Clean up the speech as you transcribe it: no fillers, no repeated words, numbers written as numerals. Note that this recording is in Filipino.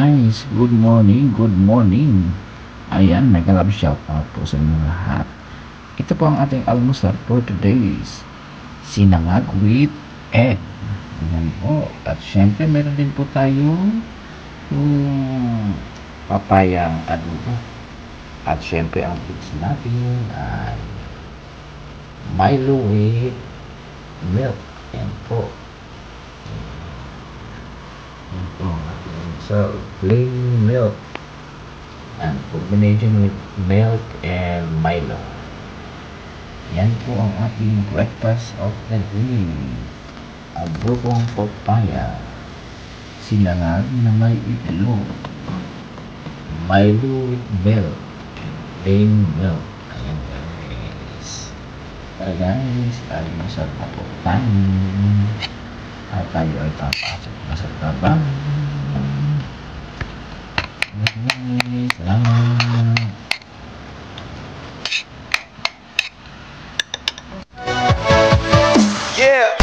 guys, good morning, good morning. Ayan, mega love shout out po sa inyo lahat. Ito po ang ating almusal for today's sinangag with egg. Ayan po. At syempre meron din po tayong papayang adobo. At syempre ang foods natin ay Milo with milk. Ayan po. So, plain milk and combination with milk and Milo. Yan po ang ating breakfast of the day. Adobong papaya, sinangag na may itlog, Milo with milk, plain milk. Ayan guys. Kaya guys, tayo sa po tayo. At tayo ay papasok na sa trabaho. Salamat. Yeah.